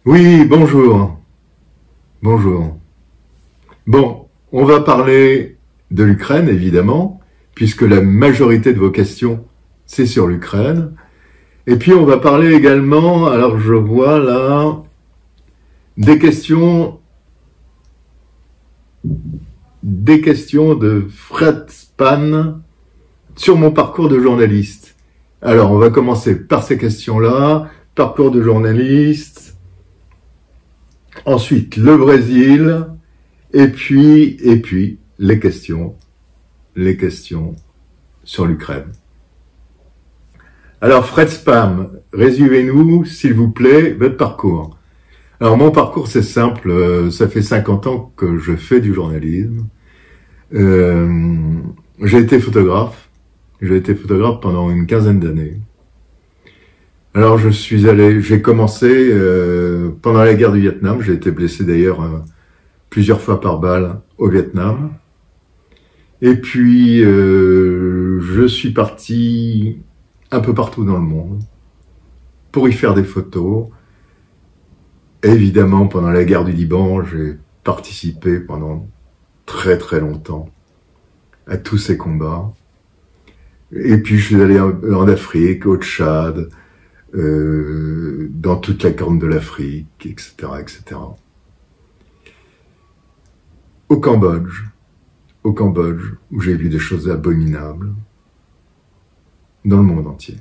Oui, bonjour. Bonjour. Bon, on va parler de l'Ukraine, évidemment, puisque la majorité de vos questions, c'est sur l'Ukraine. Et puis, on va parler également, alors je vois là, des questions, de Fred Span sur mon parcours de journaliste. Alors, on va commencer par ces questions-là. Parcours de journaliste. Ensuite, le Brésil. Et puis, les questions sur l'Ukraine. Alors, Fred Spam, résumez-nous, s'il vous plaît, votre parcours. Alors, mon parcours, c'est simple. Ça fait 50 ans que je fais du journalisme. J'ai été photographe. J'ai été photographe pendant une quinzaine d'années. Alors, j'ai commencé pendant la guerre du Vietnam. J'ai été blessé d'ailleurs plusieurs fois par balle au Vietnam. Et puis, je suis parti un peu partout dans le monde pour y faire des photos. Évidemment, pendant la guerre du Liban, j'ai participé pendant très très longtemps à tous ces combats. Et puis, je suis allé en Afrique, au Tchad, dans toute la corne de l'Afrique, etc., etc. Au Cambodge, où j'ai vu des choses abominables, dans le monde entier.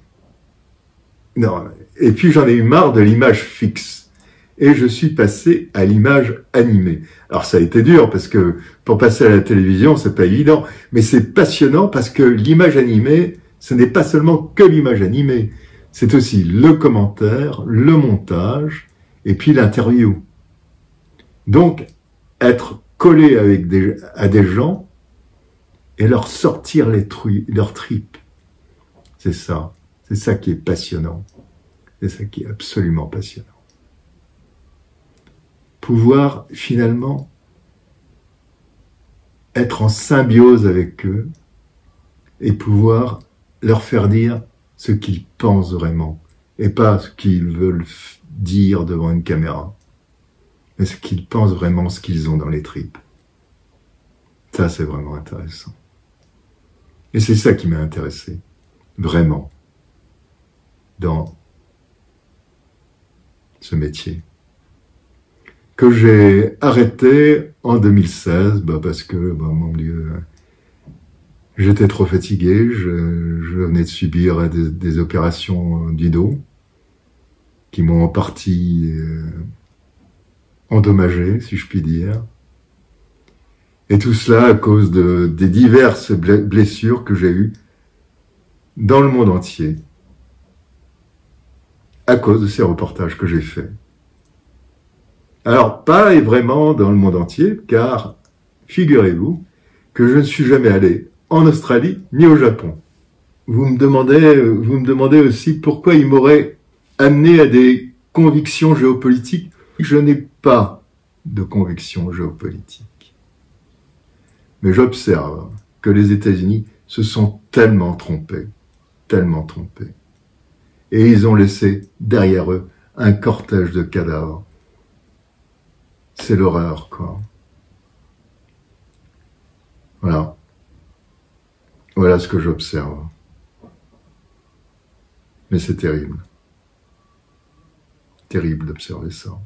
Non, et puis j'en ai eu marre de l'image fixe, et je suis passé à l'image animée. Alors ça a été dur, parce que pour passer à la télévision, c'est pas évident, mais c'est passionnant, parce que l'image animée, ce n'est pas seulement que l'image animée, c'est aussi le commentaire, le montage, et puis l'interview. Donc, être collé à des gens et leur sortir leurs tripes. C'est ça qui est passionnant. C'est ça qui est absolument passionnant. Pouvoir finalement être en symbiose avec eux et pouvoir leur faire dire ce qu'ils pensent vraiment et pas ce qu'ils veulent dire devant une caméra, mais ce qu'ils pensent vraiment, ce qu'ils ont dans les tripes. Ça, c'est vraiment intéressant. Et c'est ça qui m'a intéressé, vraiment, dans ce métier. Que j'ai arrêté en 2016, parce que, mon Dieu, j'étais trop fatigué, je venais de subir des opérations du dos, qui m'ont en partie endommagé, si je puis dire. Et tout cela à cause des diverses blessures que j'ai eues dans le monde entier, à cause de ces reportages que j'ai faits. Alors, pas vraiment dans le monde entier, car figurez-vous que je ne suis jamais allé en Australie ni au Japon. Vous me demandez aussi pourquoi il m'aurait amené à des convictions géopolitiques. Je n'ai pas de convictions géopolitiques. Mais j'observe que les États-Unis se sont tellement trompés. Et ils ont laissé derrière eux un cortège de cadavres. C'est l'horreur, quoi. Voilà. Voilà ce que j'observe. Mais c'est terrible. Terrible d'observer ça.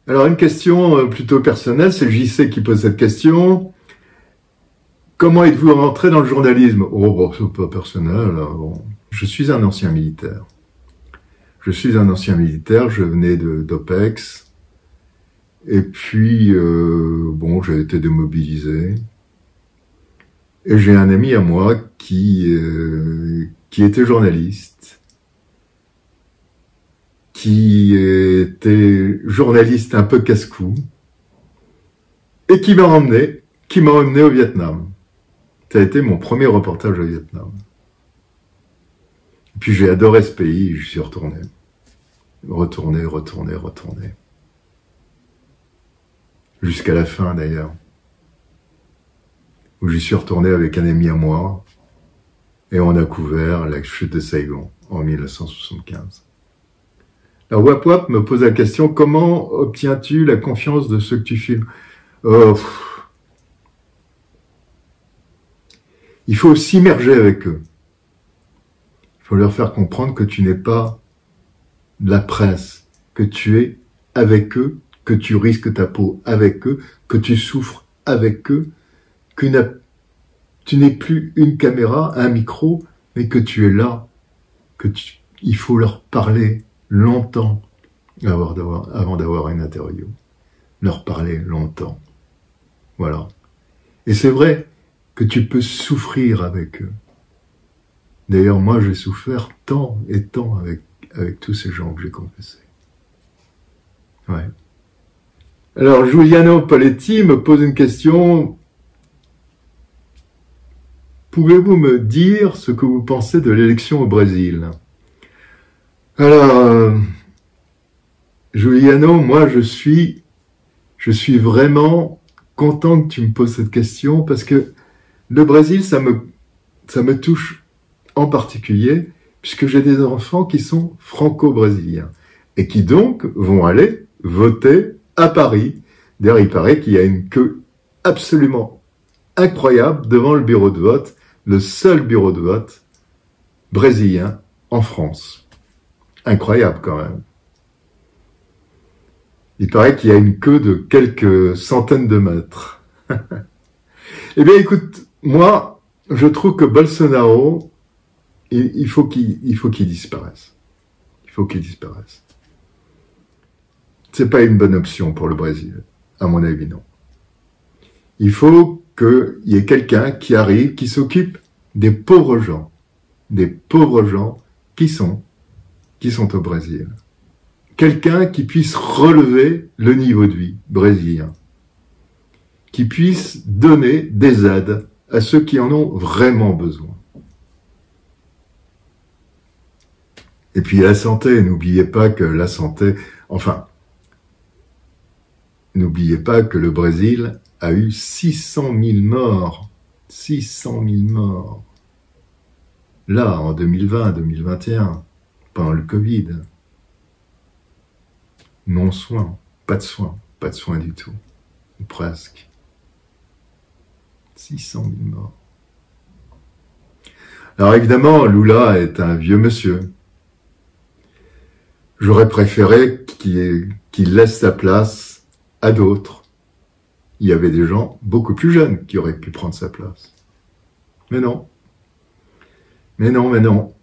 Alors, une question plutôt personnelle, c'est JC qui pose cette question. Comment êtes-vous rentré dans le journalisme? Oh, c'est pas personnel. Bon. Je suis un ancien militaire. Je venais d'OPEX. Et puis, j'ai été démobilisé. Et j'ai un ami à moi qui était journaliste, qui était journaliste un peu casse-cou, et qui m'a emmené au Vietnam. Ça a été mon premier reportage au Vietnam. Et puis j'ai adoré ce pays, je suis retourné. Retourné. Jusqu'à la fin d'ailleurs. Où j'y suis retourné avec un ami à moi, et on a couvert la chute de Saigon en 1975. Alors Wap Wap me pose la question, comment obtiens-tu la confiance de ceux que tu filmes? Oh, il faut s'immerger avec eux. Il faut leur faire comprendre que tu n'es pas de la presse, que tu es avec eux, que tu risques ta peau avec eux, que tu souffres avec eux, que tu n'es plus une caméra, un micro, mais que tu es là, il faut leur parler longtemps avant d'avoir une interview. Leur parler longtemps. Voilà. Et c'est vrai que tu peux souffrir avec eux. D'ailleurs, moi, j'ai souffert tant et tant avec tous ces gens que j'ai confessés. Ouais. Alors, Giuliano Poletti me pose une question. Pouvez-vous me dire ce que vous pensez de l'élection au Brésil? Alors, Giuliano, moi, je suis vraiment content que tu me poses cette question parce que le Brésil, ça me touche en particulier puisque j'ai des enfants qui sont franco-brésiliens et qui donc vont aller voter à Paris. D'ailleurs, il paraît qu'il y a une queue absolument incroyable devant le bureau de vote, le seul bureau de vote brésilien en France. Incroyable quand même. Il paraît qu'il y a une queue de quelques centaines de mètres. Eh bien, écoute, moi, je trouve que Bolsonaro, il faut qu'il disparaisse. Il faut qu'il disparaisse. C'est pas une bonne option pour le Brésil, à mon avis, non. Il faut qu'il y ait quelqu'un qui arrive, qui s'occupe des pauvres gens qui sont au Brésil. Quelqu'un qui puisse relever le niveau de vie brésilien, qui puisse donner des aides à ceux qui en ont vraiment besoin. Et puis la santé, n'oubliez pas que la santé, n'oubliez pas que le Brésil a eu 600 000 morts. 600 000 morts. Là, en 2020-2021, pendant le Covid. Non-soin, pas de soin du tout. Ou presque. 600 000 morts. Alors évidemment, Lula est un vieux monsieur. J'aurais préféré qu'il laisse sa place à d'autres. Il y avait des gens beaucoup plus jeunes qui auraient pu prendre sa place. Mais non. Mais non.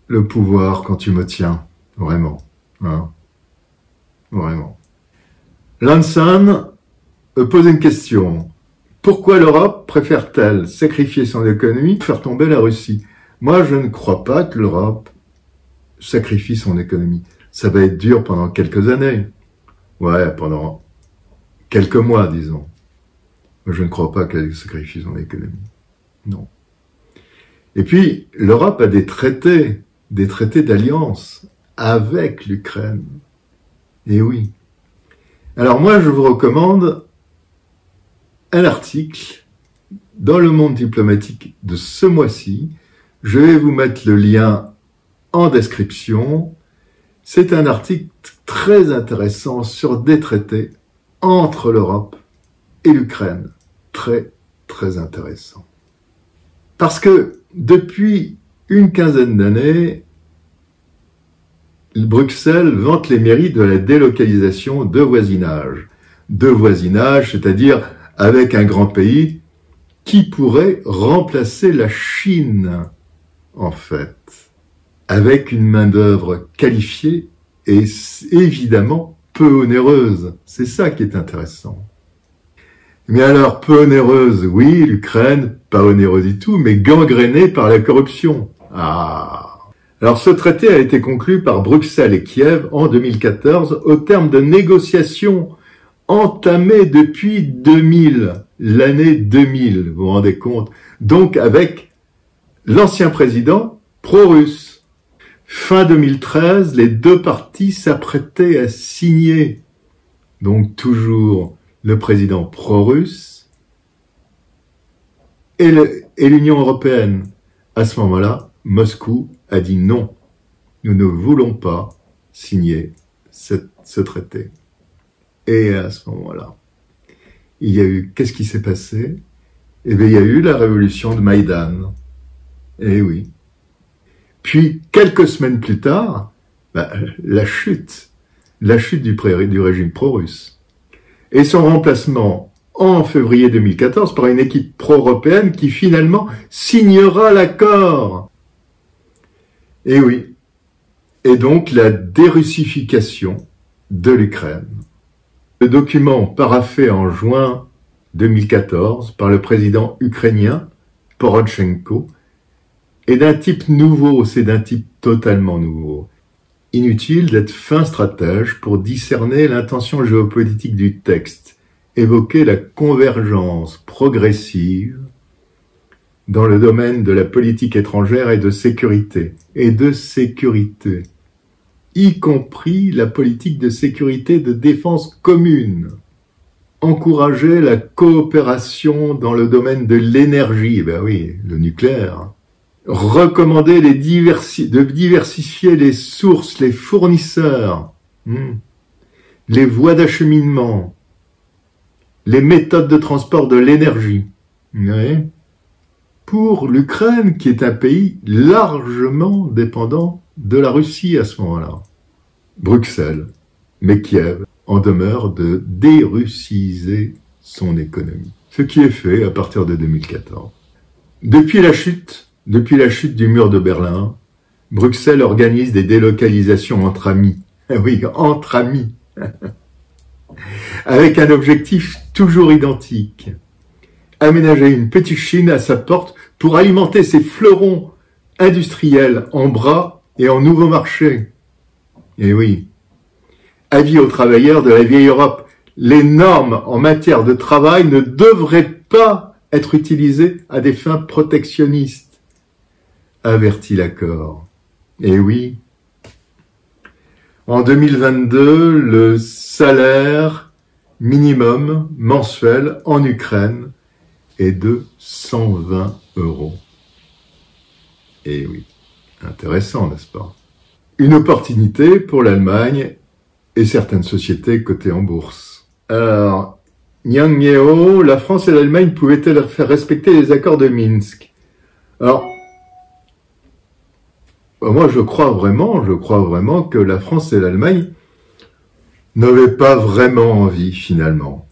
Le pouvoir, quand tu me tiens, vraiment. Hein, vraiment. Lansan me pose une question. Pourquoi l'Europe préfère-t-elle sacrifier son économie pour faire tomber la Russie? Moi, je ne crois pas que l'Europe sacrifie son économie. Ça va être dur pendant quelques années. Ouais, pendant quelques mois, disons. Je ne crois pas qu'elle sacrifie son économie. Non. Et puis, l'Europe a des traités d'alliance avec l'Ukraine. Et oui. Alors moi, je vous recommande un article dans le Monde diplomatique de ce mois-ci. Je vais vous mettre le lien en description. C'est un article très intéressant sur des traités entre l'Europe et l'Ukraine. Très, très intéressant. Parce que depuis une quinzaine d'années, Bruxelles vante les mérites de la délocalisation de voisinage. De voisinage, c'est-à-dire avec un grand pays qui pourrait remplacer la Chine, en fait, avec une main-d'œuvre qualifiée et évidemment peu onéreuse. C'est ça qui est intéressant. Mais alors, peu onéreuse, oui, l'Ukraine, pas onéreuse du tout, mais gangrénée par la corruption. Ah. Alors, ce traité a été conclu par Bruxelles et Kiev en 2014 au terme de négociations entamées depuis 2000, l'année 2000, vous vous rendez compte? Donc, avec l'ancien président pro-russe. Fin 2013, les deux parties s'apprêtaient à signer. Donc, le président pro-russe et l'Union européenne. À ce moment-là, Moscou a dit non, nous ne voulons pas signé ce traité. Et à ce moment-là, il y a eu, qu'est-ce qui s'est passé? Eh bien, il y a eu la révolution de Maïdan. Eh oui. Puis, quelques semaines plus tard, la chute du régime pro-russe. Et son remplacement en février 2014 par une équipe pro-européenne qui finalement signera l'accord. Et oui. Et donc la dérussification de l'Ukraine. Le document paraphé en juin 2014 par le président ukrainien Poroshenko est d'un type nouveau, c'est d'un type totalement nouveau. Inutile d'être fin stratège pour discerner l'intention géopolitique du texte, évoquer la convergence progressive dans le domaine de la politique étrangère et de sécurité, y compris la politique de sécurité de défense commune. Encourager la coopération dans le domaine de l'énergie, ben oui, le nucléaire. Recommander de diversifier les sources, les fournisseurs, les voies d'acheminement, les méthodes de transport de l'énergie. Oui. Pour l'Ukraine, qui est un pays largement dépendant de la Russie à ce moment-là. Bruxelles, mais Kiev, en demeure de dérussiser son économie. Ce qui est fait à partir de 2014. Depuis la chute du mur de Berlin, Bruxelles organise des délocalisations entre amis. Oui, entre amis. Avec un objectif toujours identique. Aménager une petite Chine à sa porte pour alimenter ses fleurons industriels en bras et en nouveaux marchés. Et oui. Avis aux travailleurs de la vieille Europe, les normes en matière de travail ne devraient pas être utilisées à des fins protectionnistes, avertit l'accord. Et oui. En 2022, le salaire minimum mensuel en Ukraine est de 120 €. Et oui, intéressant, n'est-ce pas? Une opportunité pour l'Allemagne et certaines sociétés cotées en bourse. Alors, Yang Mieo, la France et l'Allemagne pouvaient-elles faire respecter les accords de Minsk? Alors, moi je crois vraiment que la France et l'Allemagne n'avaient pas vraiment envie finalement.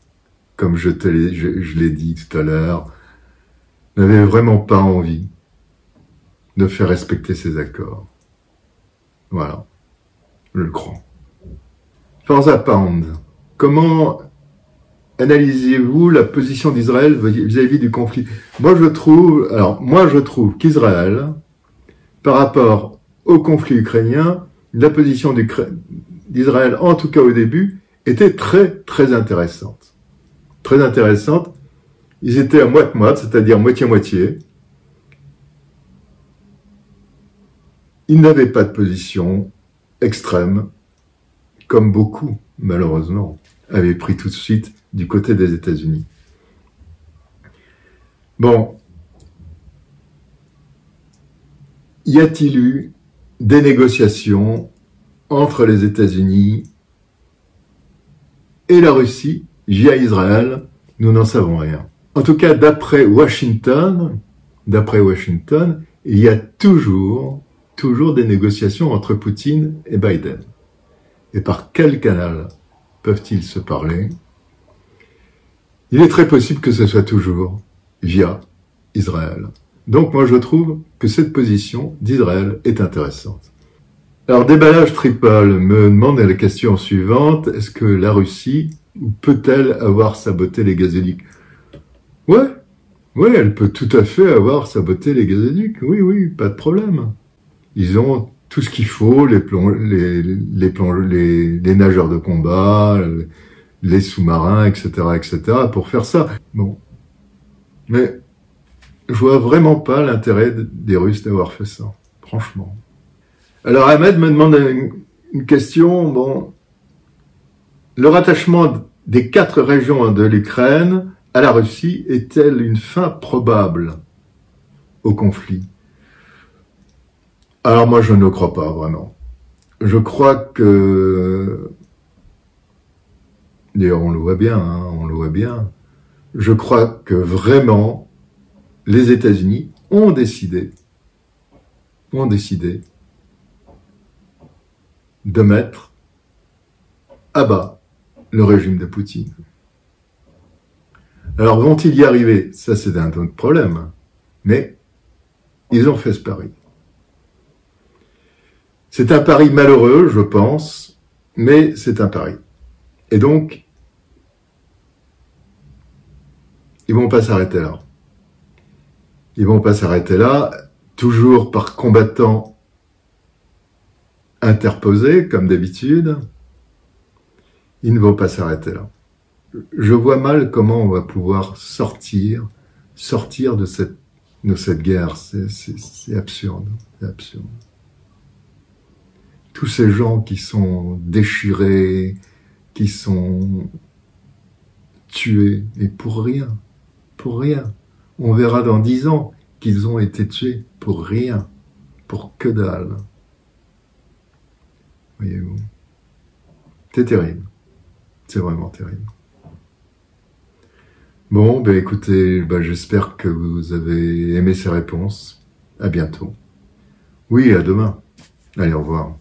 Comme je l'ai dit tout à l'heure, n'avaient vraiment pas envie de faire respecter ces accords. Voilà, je le crois. Forza Pound, comment analysez-vous la position d'Israël vis-à-vis du conflit? Moi je trouve qu'Israël, par rapport au conflit ukrainien, la position d'Israël, en tout cas au début, était très très intéressante. Très intéressante. Ils étaient à moite-moite, c'est-à-dire moitié-moitié. Ils n'avaient pas de position extrême, comme beaucoup, malheureusement, avaient pris tout de suite du côté des États-Unis. Bon. Y a-t-il eu des négociations entre les États-Unis et la Russie via Israël? Nous n'en savons rien. En tout cas, d'après Washington, il y a toujours des négociations entre Poutine et Biden. Et par quel canal peuvent-ils se parler? Il est très possible que ce soit toujours via Israël. Donc moi je trouve que cette position d'Israël est intéressante. Alors Déballage Triple me demande la question suivante, est-ce que la Russie peut-elle avoir saboté les gazoducs? Ouais, elle peut tout à fait avoir saboté les gazoducs, oui, pas de problème. Ils ont tout ce qu'il faut, les nageurs de combat, les sous-marins, etc., pour faire ça. Bon. Mais je vois vraiment pas l'intérêt des Russes d'avoir fait ça, franchement. Alors Ahmed me demande une question, bon, le rattachement des 4 régions de l'Ukraine à la Russie est-elle une fin probable au conflit? Alors moi je ne le crois pas vraiment. Je crois que, d'ailleurs on le voit bien, hein, on le voit bien, je crois que vraiment les États-Unis ont décidé de mettre à bas le régime de Poutine. Alors vont-ils y arriver? Ça c'est un autre problème, mais ils ont fait ce pari. C'est un pari malheureux, je pense, mais c'est un pari. Et donc, ils vont pas s'arrêter là. Ils vont pas s'arrêter là, toujours par combattants interposés, comme d'habitude. Ils ne vont pas s'arrêter là. Je vois mal comment on va pouvoir sortir de cette guerre. C'est absurde, c'est absurde. Tous ces gens qui sont déchirés, qui sont tués, et pour rien, pour rien. On verra dans 10 ans qu'ils ont été tués pour rien, pour que dalle. Voyez-vous, c'est terrible, c'est vraiment terrible. Bon, ben écoutez, j'espère que vous avez aimé ces réponses. À bientôt. Oui, à demain. Allez, au revoir.